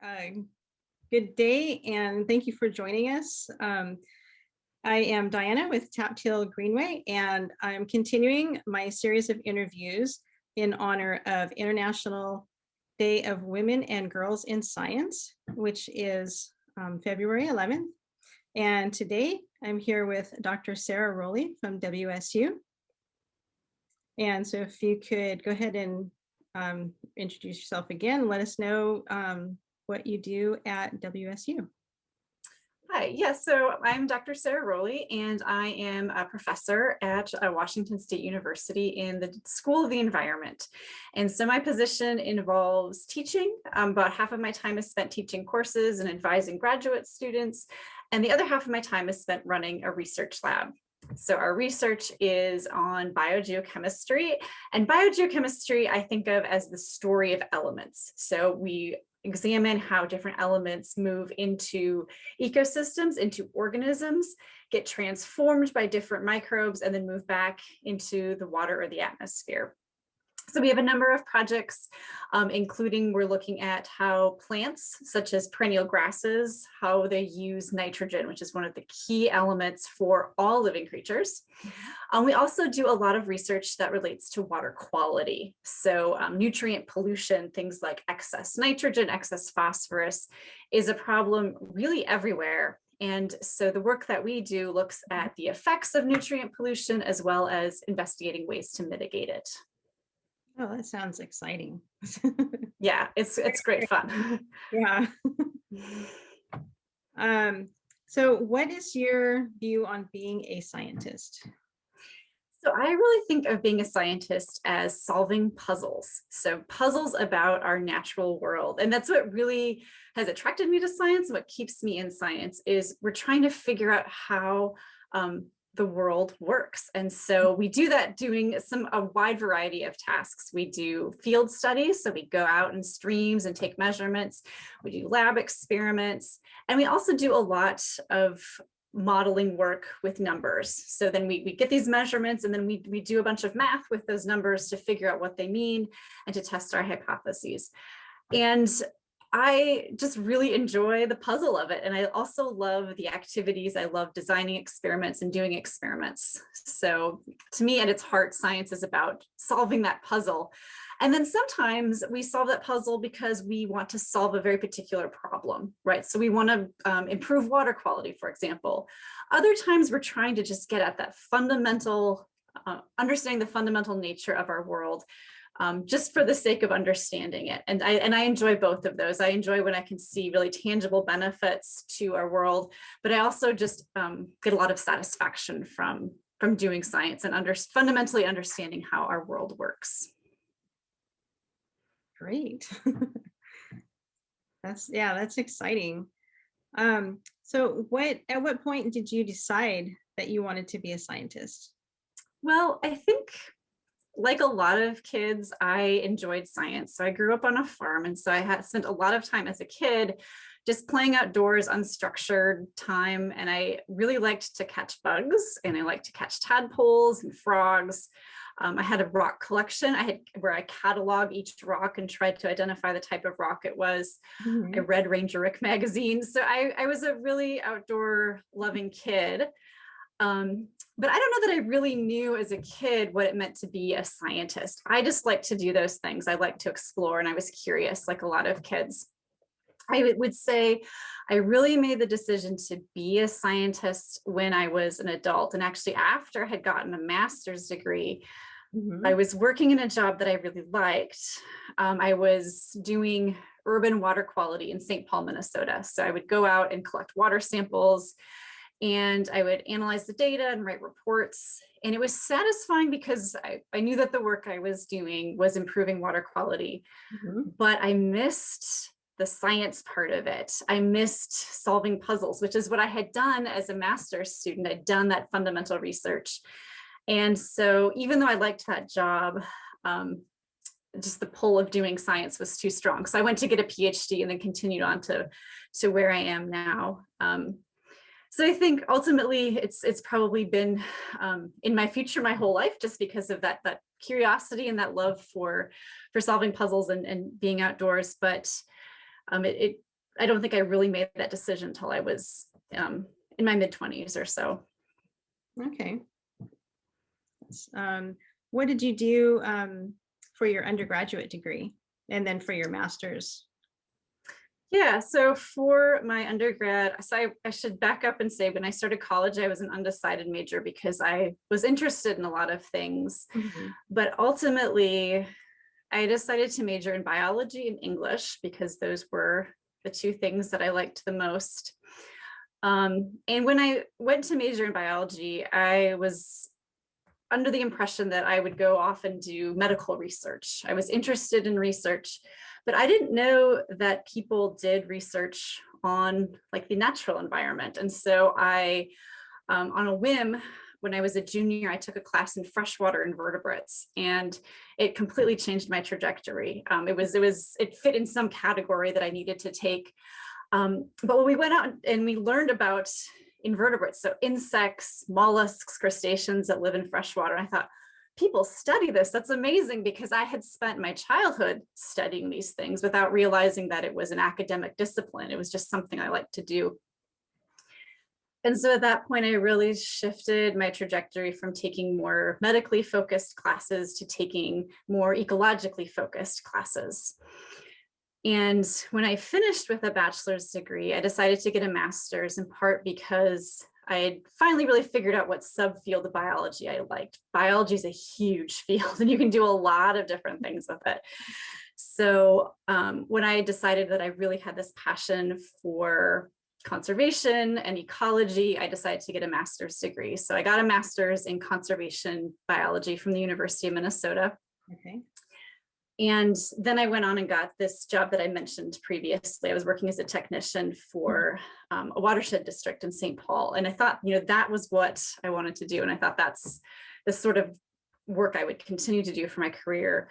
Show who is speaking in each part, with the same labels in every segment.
Speaker 1: Uh, Good day, and thank you for joining us. I am Diana with Tap Teal Greenway, and I'm continuing my series of interviews in honor of International Day of Women and Girls in Science, which is February 11th. And today I'm here with Dr. Sarah Roley from WSU. And so if you could go ahead and introduce yourself again, let us know what you do at WSU.
Speaker 2: Hi, yes, so I'm Dr. Sarah Roley, and I am a professor at Washington State University in the School of the Environment. And so my position involves teaching. About half of my time is spent teaching courses and advising graduate students, and the other half of my time is spent running a research lab. So our research is on biogeochemistry, and biogeochemistry I think of as the story of elements. So we examine how different elements move into ecosystems, into organisms, get transformed by different microbes, and then move back into the water or the atmosphere. So we have a number of projects, including we're looking at how plants, such as perennial grasses, how they use nitrogen, which is one of the key elements for all living creatures. We also do a lot of research that relates to water quality. So nutrient pollution, things like excess nitrogen, excess phosphorus is a problem really everywhere. And so the work that we do looks at the effects of nutrient pollution as well as investigating ways to mitigate it.
Speaker 1: Oh, that sounds exciting.
Speaker 2: Yeah, it's great fun.
Speaker 1: Yeah. So what is your view on being a scientist?
Speaker 2: So I really think of being a scientist as solving puzzles. So puzzles about our natural world. And that's what really has attracted me to science. What keeps me in science is we're trying to figure out how the world works. And so we do that doing a wide variety of tasks. We do field studies. So we go out in streams and take measurements. We do lab experiments. And we also do a lot of modeling work with numbers. So then we get these measurements, and then we do a bunch of math with those numbers to figure out what they mean and to test our hypotheses. And I just really enjoy the puzzle of it. And I also love the activities. I love designing experiments and doing experiments. So to me, at its heart, science is about solving that puzzle. And then sometimes we solve that puzzle because we want to solve a very particular problem, right? So we want to improve water quality, for example. Other times we're trying to just get at that fundamental, understanding the fundamental nature of our world, just for the sake of understanding it. And I enjoy both of those. I enjoy when I can see really tangible benefits to our world, but I also just get a lot of satisfaction from doing science and fundamentally understanding how our world works.
Speaker 1: Great. That's exciting. So at what point did you decide that you wanted to be a scientist?
Speaker 2: Well, I think like a lot of kids, I enjoyed science. So I grew up on a farm, and so I had spent a lot of time as a kid just playing outdoors, unstructured time. And I really liked to catch bugs, and I liked to catch tadpoles and frogs. I had a rock collection where I catalog each rock and tried to identify the type of rock it was.
Speaker 1: Mm-hmm.
Speaker 2: I read Ranger Rick magazine. So I was a really outdoor loving kid. But I don't know that I really knew as a kid what it meant to be a scientist. I just like to do those things. I like to explore, and I was curious like a lot of kids. I would say I really made the decision to be a scientist when I was an adult, and actually after I had gotten a master's degree.
Speaker 1: Mm-hmm.
Speaker 2: I was working in a job that I really liked. I was doing urban water quality in St. Paul, Minnesota. So I would go out and collect water samples, and I would analyze the data and write reports. And it was satisfying because I knew that the work I was doing was improving water quality, but I missed the science part of it. I missed solving puzzles, which is what I had done as a master's student. I'd done that fundamental research. And so even though I liked that job, just the pull of doing science was too strong. So I went to get a PhD and then continued on to where I am now. So I think ultimately it's probably been in my future my whole life, just because of that curiosity and that love for solving puzzles and being outdoors. But I don't think I really made that decision until I was in my mid-20s or so.
Speaker 1: Okay. What did you do for your undergraduate degree and then for your master's?
Speaker 2: Yeah, so for my undergrad, so I should back up and say when I started college, I was an undecided major because I was interested in a lot of things.
Speaker 1: Mhm.
Speaker 2: But ultimately, I decided to major in biology and English because those were the two things that I liked the most. And when I went to major in biology, I was under the impression that I would go off and do medical research. I was interested in research, but I didn't know that people did research on like the natural environment. And so I, on a whim, when I was a junior, I took a class in freshwater invertebrates, and it completely changed my trajectory. It fit in some category that I needed to take. But when we went out and we learned about invertebrates, so insects, mollusks, crustaceans that live in freshwater, I thought, people study this. That's amazing, because I had spent my childhood studying these things without realizing that it was an academic discipline. It was just something I liked to do. And so at that point, I really shifted my trajectory from taking more medically focused classes to taking more ecologically focused classes. And when I finished with a bachelor's degree, I decided to get a master's, in part because I had finally really figured out what subfield of biology I liked. Biology is a huge field, and you can do a lot of different things with it. So when I decided that I really had this passion for conservation and ecology, I decided to get a master's degree. So I got a master's in conservation biology from the University of Minnesota.
Speaker 1: Okay.
Speaker 2: And then I went on and got this job that I mentioned previously. I was working as a technician for a watershed district in St. Paul. And I thought, that was what I wanted to do. And I thought that's the sort of work I would continue to do for my career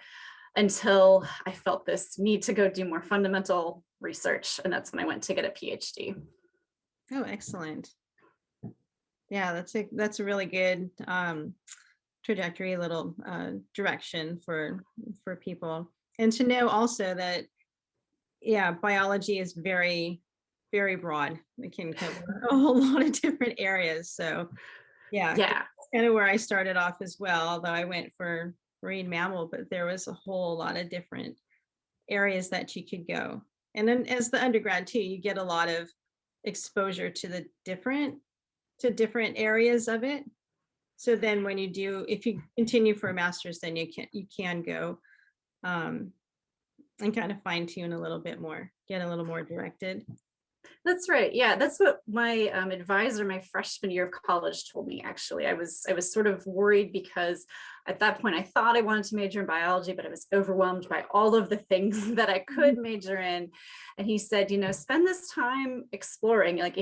Speaker 2: until I felt this need to go do more fundamental research. And that's when I went to get a PhD.
Speaker 1: Oh, excellent. Yeah, that's a really good trajectory, little direction for people. And to know also that, yeah, biology is very, very broad. It can cover a whole lot of different areas. So yeah,
Speaker 2: Yeah.
Speaker 1: kind of where I started off as well, although I went for marine mammal, but there was a whole lot of different areas that you could go. And then as the undergrad too, you get a lot of exposure to different areas of it. So then when if you continue for a master's, then you can go and kind of fine tune a little bit more, get a little more directed.
Speaker 2: That's right. Yeah, that's what my advisor my freshman year of college told me. Actually, I was sort of worried because at that point I thought I wanted to major in biology, but I was overwhelmed by all of the things that I could major in. And he said, spend this time exploring. Like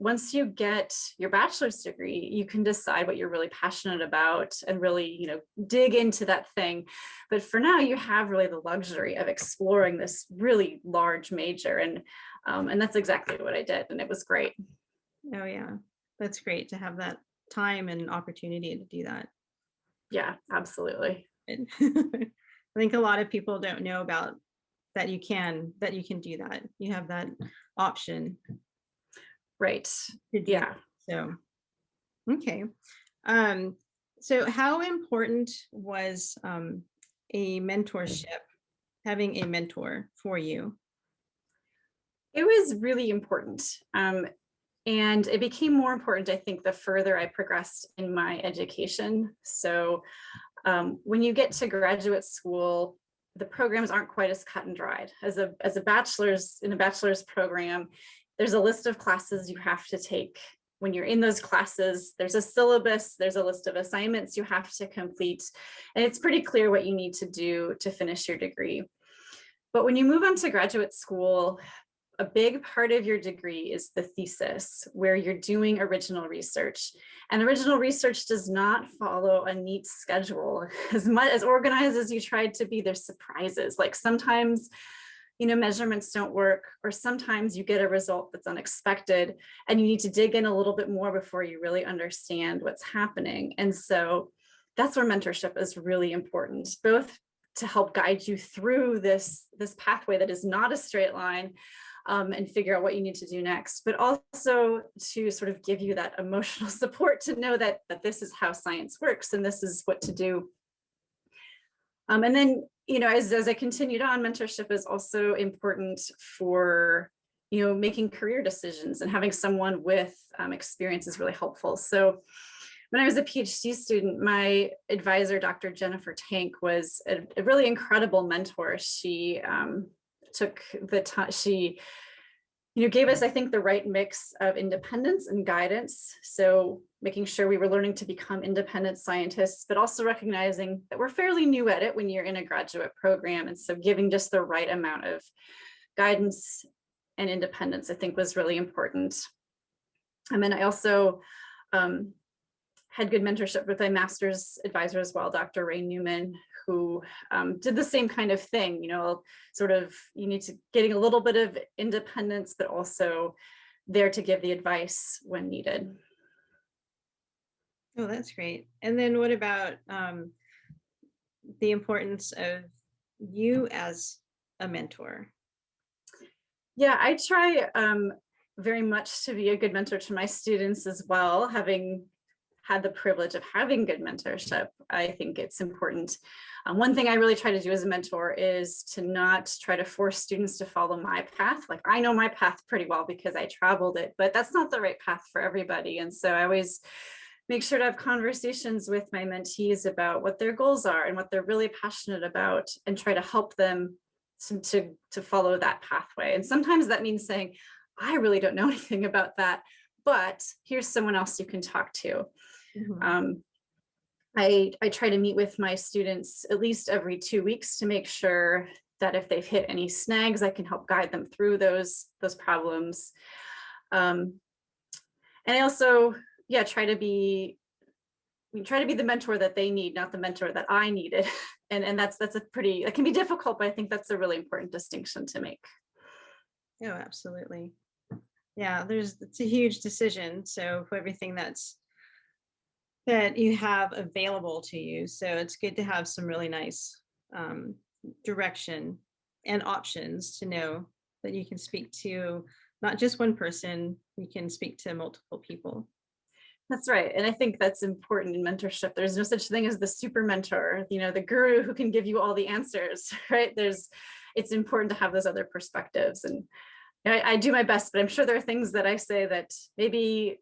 Speaker 2: once you get your bachelor's degree, you can decide what you're really passionate about and really, dig into that thing. But for now, you have really the luxury of exploring this really large major. And that's exactly what I did. And it was great.
Speaker 1: Oh yeah, that's great to have that time and opportunity to do that.
Speaker 2: Yeah, absolutely.
Speaker 1: I think a lot of people don't know about that you can do that. You have that option.
Speaker 2: Right.
Speaker 1: To do
Speaker 2: Yeah.
Speaker 1: that. So, okay. So how important was a mentorship, having a mentor for you?
Speaker 2: It was really important. And it became more important, I think, the further I progressed in my education. So when you get to graduate school, the programs aren't quite as cut and dried. As a bachelor's program, there's a list of classes you have to take. When you're in those classes, there's a syllabus, there's a list of assignments you have to complete, and it's pretty clear what you need to do to finish your degree. But when you move on to graduate school, a big part of your degree is the thesis, where you're doing original research. And original research does not follow a neat schedule. As much as organized as you try to be, there's surprises. Like sometimes, measurements don't work, or sometimes you get a result that's unexpected and you need to dig in a little bit more before you really understand what's happening. And so that's where mentorship is really important, both to help guide you through this pathway that is not a straight line, and figure out what you need to do next, but also to sort of give you that emotional support to know that this is how science works and this is what to do. And then, as I continued on, mentorship is also important for, making career decisions, and having someone with experience is really helpful. So when I was a PhD student, my advisor, Dr. Jennifer Tank, was a really incredible mentor. She took the time, she gave us, I think, the right mix of independence and guidance. So making sure we were learning to become independent scientists, but also recognizing that we're fairly new at it when you're in a graduate program. And so giving just the right amount of guidance and independence, I think, was really important. And then I also had good mentorship with my master's advisor as well, Dr. Ray Newman, who did the same kind of thing, sort of, you need to getting a little bit of independence, but also there to give the advice when needed.
Speaker 1: Oh, that's great. And then what about the importance of you as a mentor?
Speaker 2: Yeah, I try very much to be a good mentor to my students as well. Having had the privilege of having good mentorship, I think it's important. One thing I really try to do as a mentor is to not try to force students to follow my path. Like, I know my path pretty well because I traveled it, but that's not the right path for everybody. And so I always make sure to have conversations with my mentees about what their goals are and what they're really passionate about, and try to help them to follow that pathway. And sometimes that means saying, I really don't know anything about that, but here's someone else you can talk to. Mm-hmm. I try to meet with my students at least every 2 weeks to make sure that if they've hit any snags, I can help guide them through those problems. And I also, try to be the mentor that they need, not the mentor that I needed. And that can be difficult, but I think that's a really important distinction to make.
Speaker 1: Oh, absolutely. Yeah, it's a huge decision. So for everything that you have available to you. So it's good to have some really nice direction and options to know that you can speak to not just one person, you can speak to multiple people.
Speaker 2: That's right. And I think that's important in mentorship. There's no such thing as the super mentor, the guru who can give you all the answers, right? It's important to have those other perspectives. And I do my best, but I'm sure there are things that I say that maybe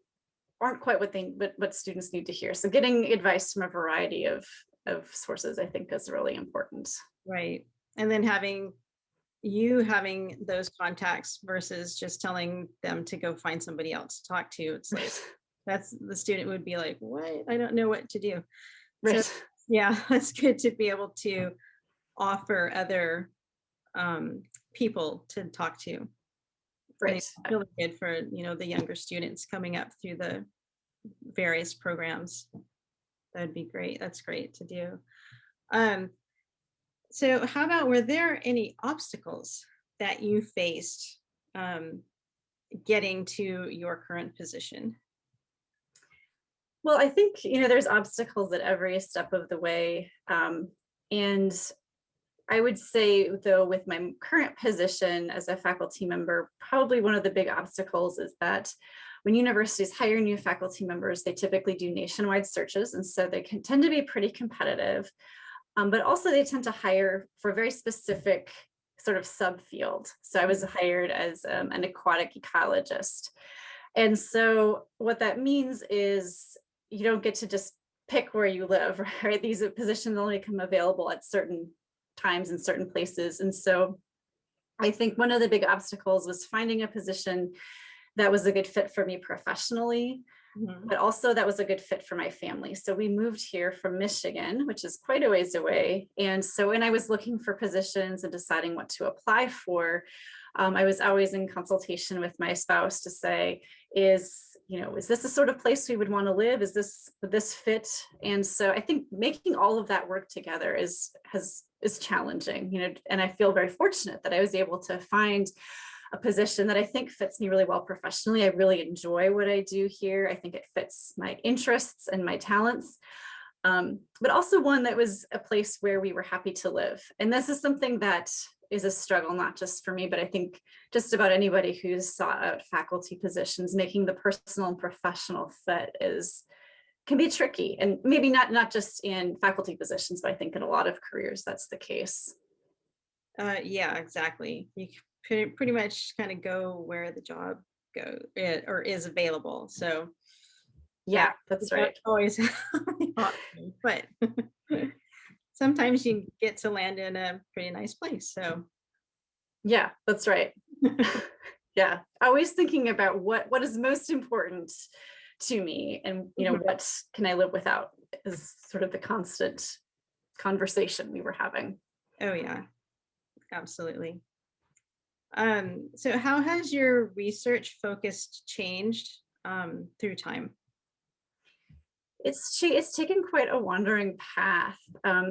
Speaker 2: aren't quite what students need to hear. So getting advice from a variety of sources, I think, is really important.
Speaker 1: Right. And then having those contacts versus just telling them to go find somebody else to talk to. It's like, that's the student would be like, what? I don't know what to do. Right. So, yeah, it's good to be able to offer other people to talk to. Right. It's really good for, the younger students coming up through the various programs. That would be great. That's great to do. So how about, were there any obstacles that you faced getting to your current position?
Speaker 2: Well, I think, there's obstacles at every step of the way. And I would say, though, with my current position as a faculty member, probably one of the big obstacles is that when universities hire new faculty members, they typically do nationwide searches. And so they can tend to be pretty competitive, but also they tend to hire for a very specific sort of subfield. So I was hired as an aquatic ecologist. And so what that means is you don't get to just pick where you live, right? These positions only become available at certain times in certain places. And so I think one of the big obstacles was finding a position that was a good fit for me professionally, but also that was a good fit for my family. So we moved here from Michigan, which is quite a ways away. And so when I was looking for positions and deciding what to apply for, I was always in consultation with my spouse to say, is this the sort of place we would want to live? Would this fit? And so I think making all of that work together is challenging, and I feel very fortunate that I was able to find a position that I think fits me really well professionally. I really enjoy what I do here. I think it fits my interests and my talents, but also one that was a place where we were happy to live. And this is something that is a struggle, not just for me, but I think just about anybody who's sought out faculty positions. Making the personal and professional fit can be tricky, and maybe not just in faculty positions, but I think in a lot of careers that's the case.
Speaker 1: Yeah, exactly. You pretty much kind of go where the job or is available. So yeah,
Speaker 2: Yeah, that's
Speaker 1: it's not
Speaker 2: right.
Speaker 1: always the option, but sometimes you get to land in a pretty nice place. So
Speaker 2: Yeah, that's right. Yeah, always thinking about what is most important to me, and what can I live without, is sort of the constant conversation we were having.
Speaker 1: oh yeah, absolutely. So how has your research focus changed through time?
Speaker 2: It's taken quite a wandering path.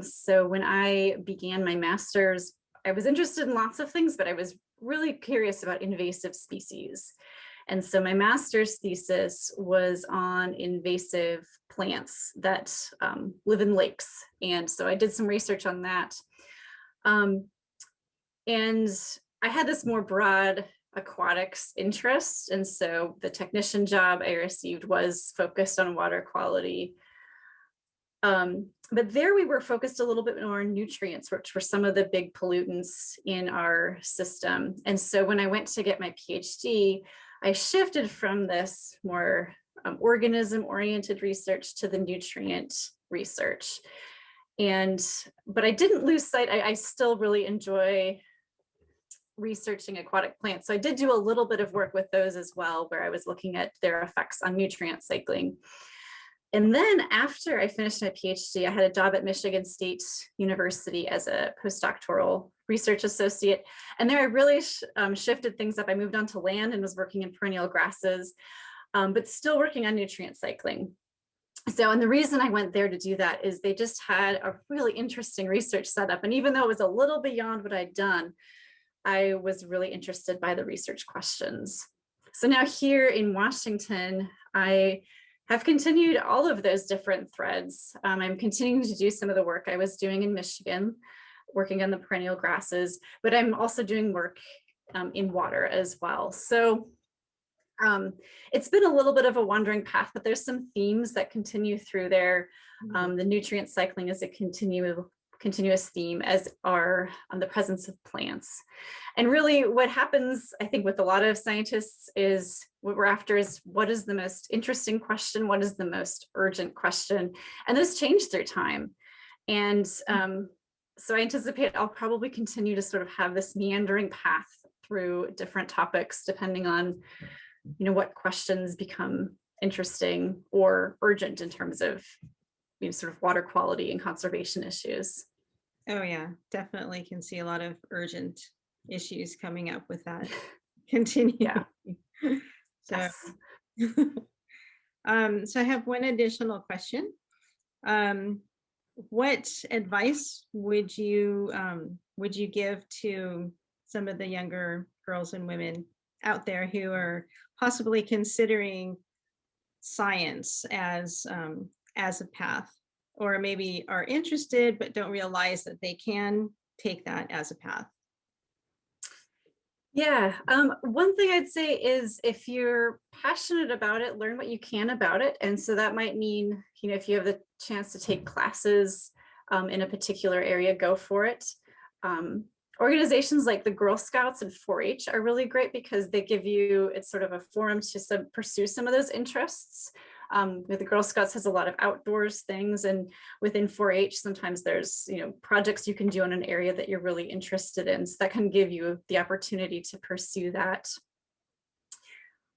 Speaker 2: So when I began my master's, I was interested in lots of things, but I was really curious about invasive species. And so my master's thesis was on invasive plants that live in lakes. And so I did some research on that. And I had this more broad aquatics interest. And so the technician job I received was focused on water quality. But there we were focused a little bit more on nutrients, which were some of the big pollutants in our system. And so when I went to get my PhD, I shifted from this more organism-oriented research to the nutrient research. But I didn't lose sight. I still really enjoy researching aquatic plants. So I did do a little bit of work with those as well, where I was looking at their effects on nutrient cycling. And then after I finished my PhD, I had a job at Michigan State University as a postdoctoral research associate. And there I really shifted things up. I moved on to land and was working in perennial grasses, but still working on nutrient cycling. So, and the reason I went there to do that is they just had a really interesting research setup. And even though it was a little beyond what I'd done, I was really interested by the research questions. So now here in Washington, I have continued all of those different threads. I'm continuing to do some of the work I was doing in Michigan, working on the perennial grasses, but I'm also doing work in water as well. So it's been a little bit of a wandering path, but there's some themes that continue through there. The nutrient cycling is a continuous theme, as are the presence of plants. And really what happens, I think, with a lot of scientists is what we're after is, what is the most interesting question? What is the most urgent question? And those change through time. And so I anticipate I'll probably continue to sort of have this meandering path through different topics, depending on, what questions become interesting or urgent in terms of sort of water quality and conservation issues.
Speaker 1: Oh yeah, definitely can see a lot of urgent issues coming up with that. Continue.
Speaker 2: Yeah.
Speaker 1: So,
Speaker 2: Yes.
Speaker 1: so I have one additional question. What advice would you give to some of the younger girls and women out there who are possibly considering science as a path, or maybe are interested but don't realize that they can take that as a path?
Speaker 2: Yeah. One thing I'd say is, if you're passionate about it, learn what you can about it. And so that might mean, if you have the chance to take classes in a particular area, go for it. Organizations like the Girl Scouts and 4-H are really great because they give you, it's sort of a forum to pursue some of those interests. The Girl Scouts has a lot of outdoors things, and within 4-H, sometimes there's projects you can do in an area that you're really interested in. So that can give you the opportunity to pursue that.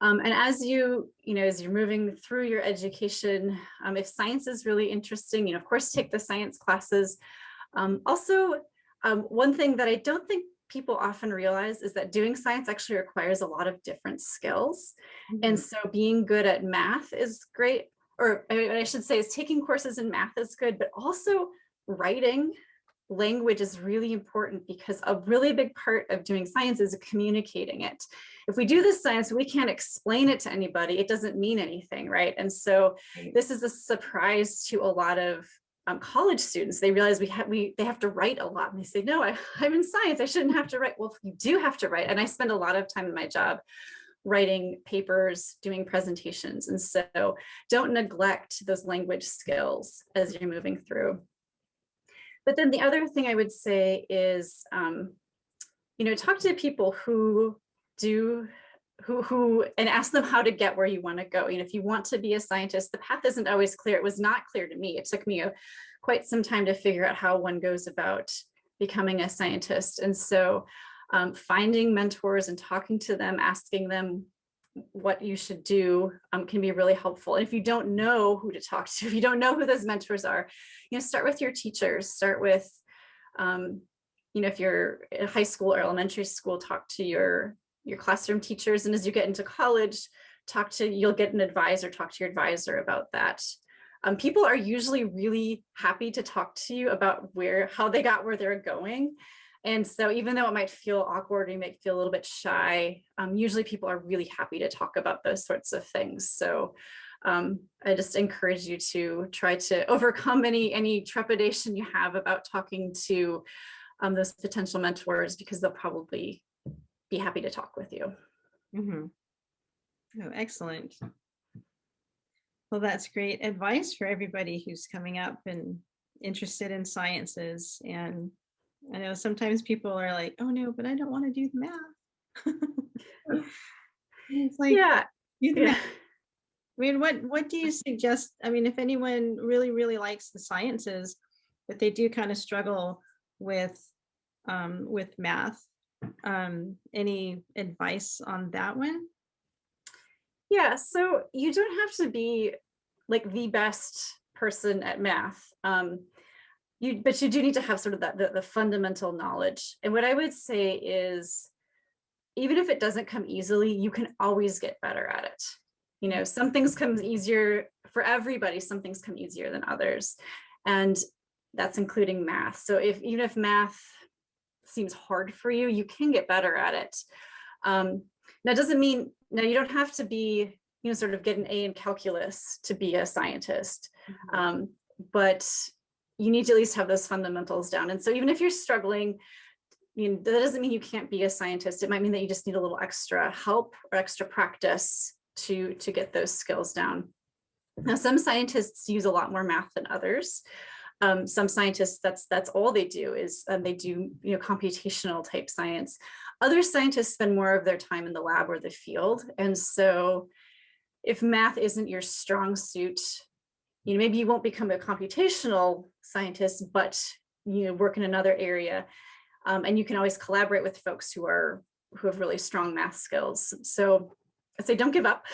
Speaker 2: And as you're moving through your education, if science is really interesting, of course, take the science classes. Also, one thing that I don't think people often realize is that doing science actually requires a lot of different skills. And so being good at math is great, or I should say is taking courses in math is good, but also writing language is really important, because a really big part of doing science is communicating it. If we do this science, we can't explain it to anybody, it doesn't mean anything, right? And so this is a surprise to a lot of college students, they realize they have to write a lot. And they say, no, I'm in science, I shouldn't have to write. Well, you do have to write. And I spend a lot of time in my job writing papers, doing presentations. And so don't neglect those language skills as you're moving through. But then the other thing I would say is, talk to people who and ask them how to get where you want to go. If you want to be a scientist, the path isn't always clear. It was not clear to me. It took me quite some time to figure out how one goes about becoming a scientist. And so finding mentors and talking to them, asking them what you should do can be really helpful. And if you don't know who to talk to, if you don't know who those mentors are, start with your teachers, start with, if you're in high school or elementary school, talk to your classroom teachers. And as you get into college, you'll get an advisor, talk to your advisor about that. People are usually really happy to talk to you about how they got where they're going. And so even though it might feel awkward, or you might feel a little bit shy, usually people are really happy to talk about those sorts of things. So I just encourage you to try to overcome any trepidation you have about talking to those potential mentors, because they'll probably be happy to talk with you.
Speaker 1: Mm-hmm. Oh, excellent. Well, that's great advice for everybody who's coming up and interested in sciences. And I know sometimes people are like, oh no, but I don't want to do the math. It's like,
Speaker 2: yeah.
Speaker 1: do the math. I mean, what do you suggest? I mean, if anyone really, really likes the sciences, but they do kind of struggle with math, any advice on that one?
Speaker 2: Yeah, so you don't have to be like the best person at math. But you do need to have sort of the fundamental knowledge. And what I would say is, even if it doesn't come easily, you can always get better at it. Some things come easier for everybody, some things come easier than others. And that's including math. So even if math seems hard for you, you can get better at it. Now, doesn't mean, now you don't have to be, sort of get an A in calculus to be a scientist.
Speaker 1: Mm-hmm.
Speaker 2: But you need to at least have those fundamentals down. And so even if you're struggling, that doesn't mean you can't be a scientist. It might mean that you just need a little extra help or extra practice to get those skills down. Now, some scientists use a lot more math than others. Some scientists, that's all they do is they do computational type science. Other scientists spend more of their time in the lab or the field. And so if math isn't your strong suit, maybe you won't become a computational scientist, but work in another area. And you can always collaborate with folks who have really strong math skills. So I say don't give up.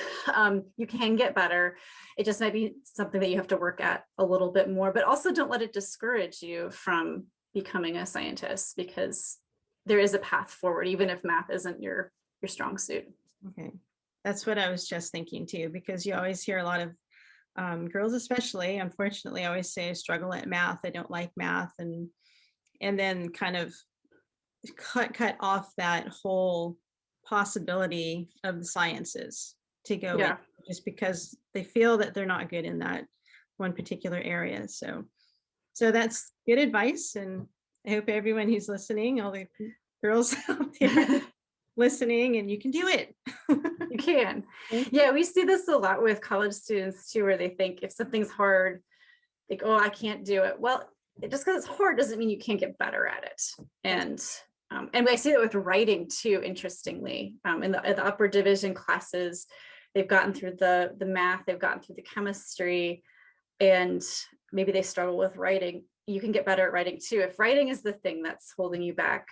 Speaker 2: You can get better. It just might be something that you have to work at a little bit more, but also don't let it discourage you from becoming a scientist, because there is a path forward, even if math isn't your strong suit.
Speaker 1: Okay. That's what I was just thinking too, because you always hear a lot of girls, especially, unfortunately, always say I struggle at math. I don't like math. And then kind of cut off that whole possibility of the sciences to go in, just because they feel that they're not good in that one particular area. So that's good advice. And I hope everyone who's listening, all the girls out there listening, and you can do it.
Speaker 2: You can. Yeah, we see this a lot with college students too, where they think if something's hard, like, oh, I can't do it. Well, just because it's hard doesn't mean you can't get better at it. And I see that with writing too, interestingly. In the upper division classes, they've gotten through the math, they've gotten through the chemistry, and maybe they struggle with writing. You can get better at writing too. If writing is the thing that's holding you back,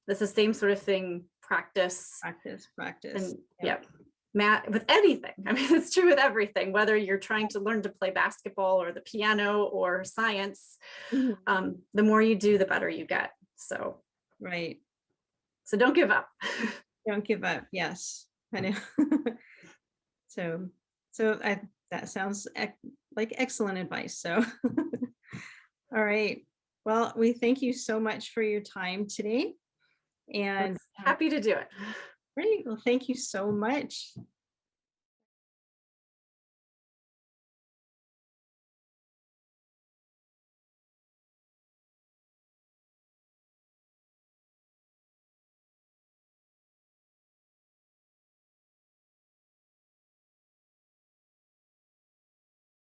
Speaker 2: that's the same sort of thing. Practice. And math with anything. I mean, it's true with everything, whether you're trying to learn to play basketball or the piano or science.
Speaker 1: Mm-hmm.
Speaker 2: The more you do, the better you get. So,
Speaker 1: right.
Speaker 2: So don't give up.
Speaker 1: Don't give up. Yes, I know. So that sounds like excellent advice. So, all right. Well, we thank you so much for your time today. And
Speaker 2: happy to do it.
Speaker 1: Great. Well, thank you so much.